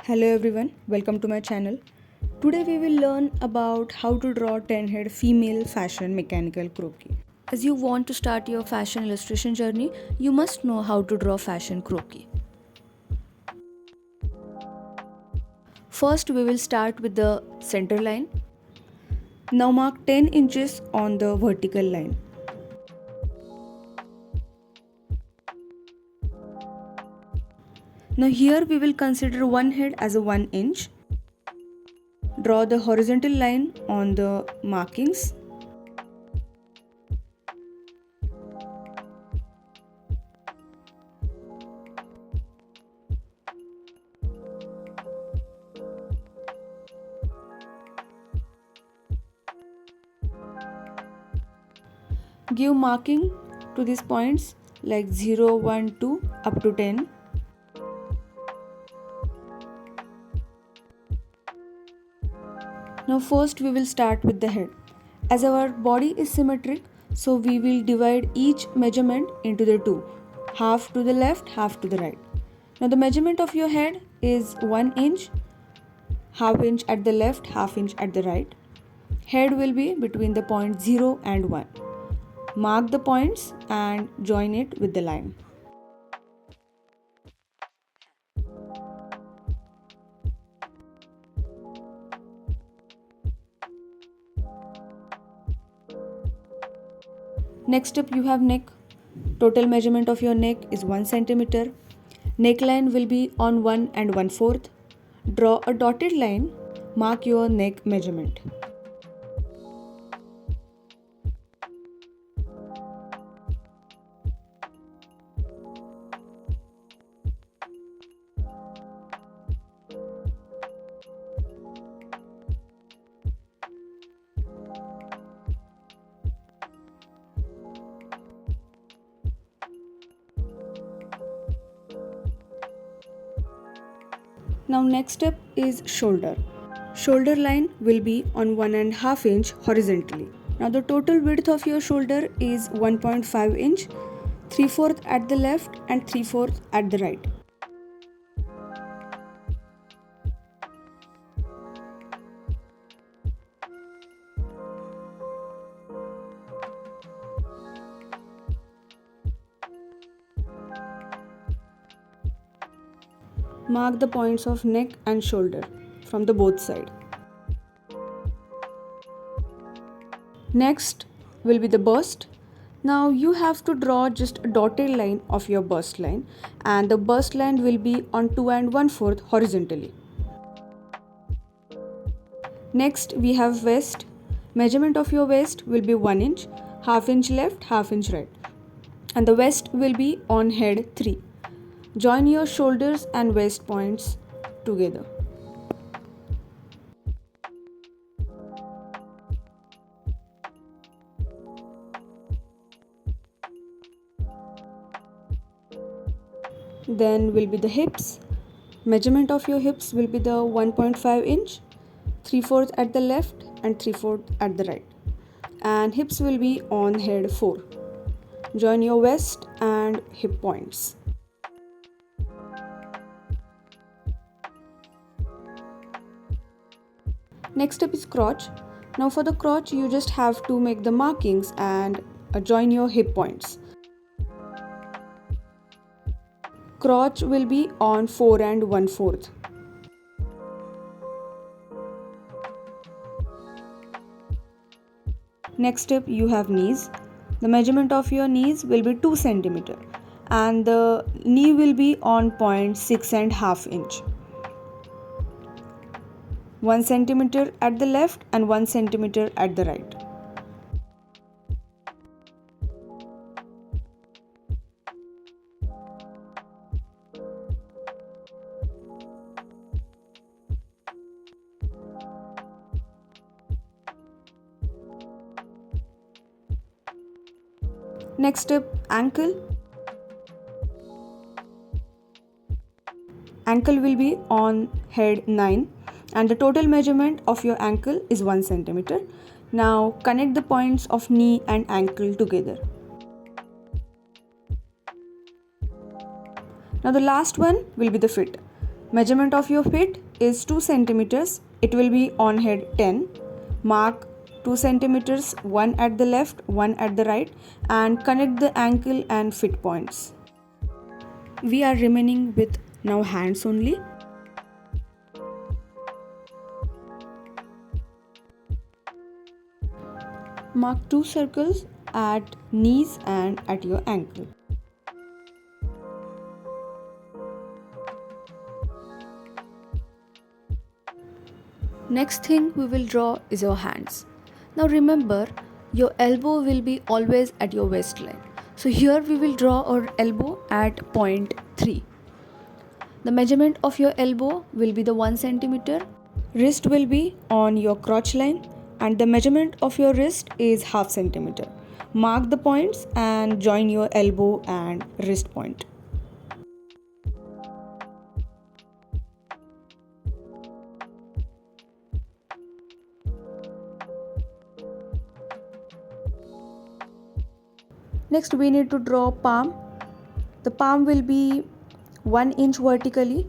Hello everyone, welcome to my channel. Today we will learn about how to draw 10 head female fashion mechanical croquis. As you want to start your fashion illustration journey, you must know how to draw fashion croquis. First we will start with the center line. Now mark 10 inches on the vertical line. Now here we will consider one head as a 1 inch. Draw the horizontal line on the markings. Give marking to these points like 0, 1, 2 up to 10. Now first we will start with the head. As our body is symmetric, so we will divide each measurement into the two. Half to the left, half to the right. Now the measurement of your head is 1 inch, half inch at the left, half inch at the right. Head will be between the point 0 and 1. Mark the points and join it with the line. Next up you have neck. Total measurement of your neck is 1 centimeter. Neckline will be on 1 and 1/4. Draw a dotted line. Mark your neck measurement. Now next step is shoulder. Shoulder line will be on 1.5 inch horizontally. Now the total width of your shoulder is 1.5 inch, 3/4 at the left and 3/4 at the right. Mark the points of neck and shoulder from the both sides. Next will be the bust. Now you have to draw just a dotted line of your bust line, and the bust line will be on 2 and 1/4 horizontally. Next we have waist. Measurement of your waist will be 1 inch, half inch left, half inch right, and the waist will be on head 3. Join your shoulders and waist points together. Then will be the hips. Measurement of your hips will be the 1.5 inch, 3/4 at the left and 3/4 at the right. And hips will be on head 4. Join your waist and hip points. Next up is crotch. Now for the crotch you just have to make the markings and join your hip points. Crotch will be on 4 and 1/4. Next up you have knees. The measurement of your knees will be 2 centimeter and the knee will be on point 6.5 inch. 1 centimeter at the left and 1 centimeter at the right. Next step, ankle. Ankle will be on head 9 and the total measurement of your ankle is 1 centimeter. Now connect the points of knee and ankle together. Now the last one will be the fit. Measurement of your feet is 2 centimeters. It will be on head 10. Mark 2 centimeters, one at the left, one at the right, and connect the ankle and foot points. We are remaining with now hands only. Mark 2 circles at knees and at your ankle. Next thing we will draw is your hands. Now remember, your elbow will be always at your waistline. So here we will draw our elbow at point 3. The measurement of your elbow will be the 1 centimeter. Wrist will be on your crotch line and the measurement of your wrist is half centimeter. Mark the points and join your elbow and wrist point. Next we need to draw palm. The palm will be 1 inch vertically.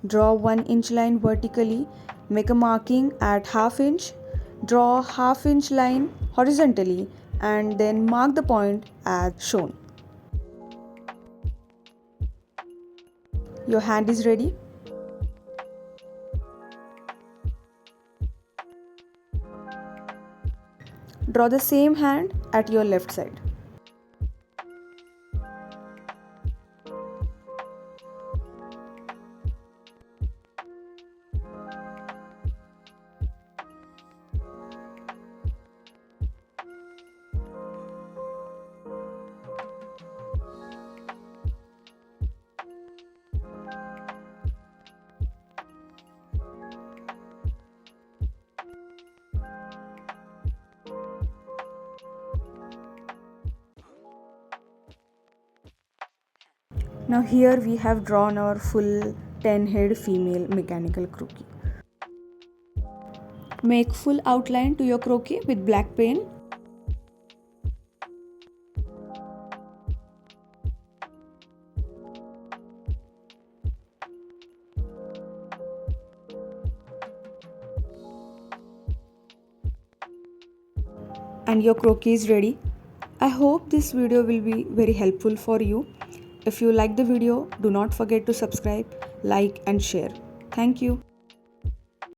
Draw 1 inch line vertically. Make a marking at half inch. Draw half inch line horizontally and then mark the point as shown. Your hand is ready. Draw the same hand at your left side. Now here we have drawn our full 10 head female mechanical croquis. Make full outline to your croquis with black pen. And your croquis is ready. I hope this video will be very helpful for you. If you like the video, do not forget to subscribe, like and share. Thank you.